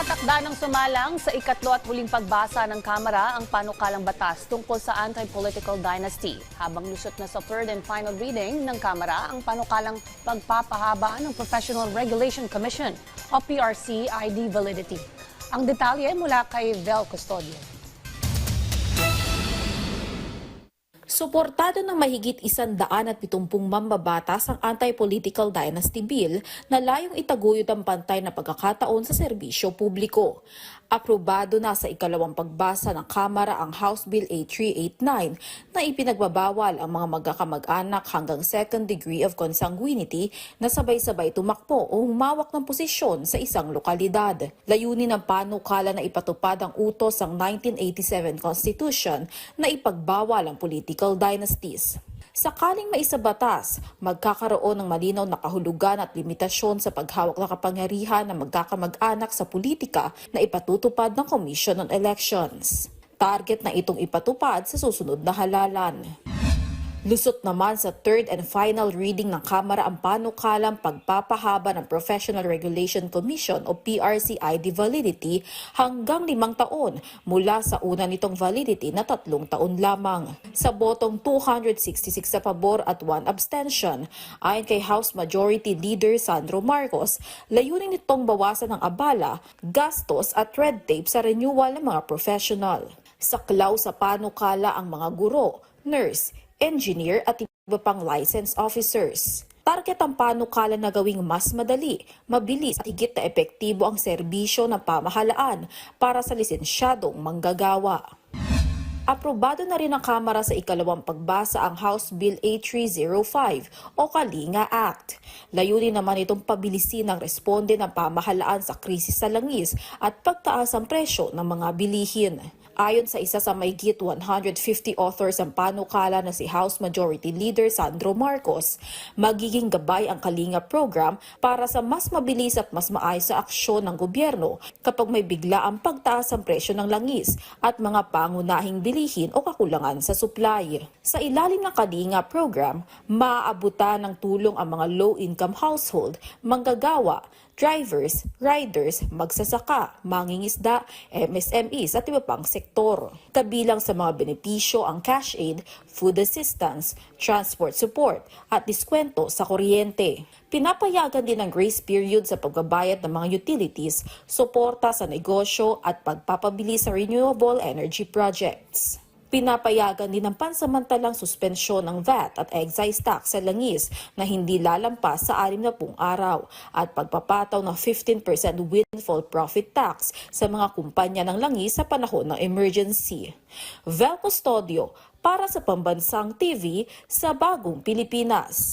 Nakatakda ng sumalang sa ikatlo at huling pagbasa ng Kamara ang panukalang batas tungkol sa anti-political dynasty. Habang lusot na sa third and final reading ng Kamara ang panukalang pagpapahaba ng Professional Regulation Commission o PRC ID validity. Ang detalye mula kay Vel Custodio. Suportado ng mahigit 170 mambabatas ang Anti-Political Dynasty Bill na layong itaguyod ang pantay na pagkakataon sa serbisyo publiko. Aprobado na sa ikalawang pagbasa ng Kamara ang House Bill 8389 na ipinagbabawal ang mga magkakamag-anak hanggang second degree of consanguinity na sabay-sabay tumakbo o humawak ng posisyon sa isang lokalidad. Layunin ng panukala na ipatupad ang utos ng 1987 Constitution na ipagbawal ang political dynasties. Sakaling maisabatas, magkakaroon ng malinaw na kahulugan at limitasyon sa paghawak ng kapangyarihan ng magkakamag-anak sa politika na ipatutupad ng Commission on Elections. Target na itong ipatupad sa susunod na halalan. Lusot naman sa third and final reading ng Kamara ang panukalang pagpapahaba ng Professional Regulation Commission o PRC ID validity hanggang 5 taon mula sa una nitong validity na 3 taon lamang. Sa botong 266 sa pabor at 1 abstention, ayon kay House Majority Leader Sandro Marcos, layunin nitong bawasan ng abala, gastos at red tape sa renewal ng mga professional. Saklaw sa panukala ang mga guro, nurse, engineer at iba pang licensed officers. Target ang panukala na gawing mas madali, mabilis at higit na epektibo ang serbisyo ng pamahalaan para sa lisensyadong manggagawa. Aprobado na rin ng Kamara sa ikalawang pagbasa ang House Bill 8305 o Kalinga Act. Layunin naman itong pabilisin ang responde ng pamahalaan sa krisis sa langis at pagtaas ang presyo ng mga bilihin. Ayon sa isa sa mahigit 150 authors ang panukala na si House Majority Leader Sandro Marcos, magiging gabay ang Kalinga program para sa mas mabilis at mas maayos na aksyon ng gobyerno kapag may bigla ang pagtaas ng presyo ng langis at mga pangunahing bilihin o kakulangan sa supply. Sa ilalim ng Kalinga program, maaabutan ng tulong ang mga low-income household, manggagawa, drivers, riders, magsasaka, mangingisda, MSMEs at iba pang sektor. Kabilang sa mga benepisyo ang cash aid, food assistance, transport support at diskwento sa kuryente. Pinapayagan din ang grace period sa pagbabayad ng mga utilities, suporta sa negosyo at pagpapabilis sa renewable energy projects. Pinapayagan din ang pansamantalang suspensyon ng VAT at excise tax sa langis na hindi lalampas sa 60 araw at pagpapataw ng 15% windfall profit tax sa mga kumpanya ng langis sa panahon ng emergency. Vel Custodio para sa Pambansang TV sa Bagong Pilipinas.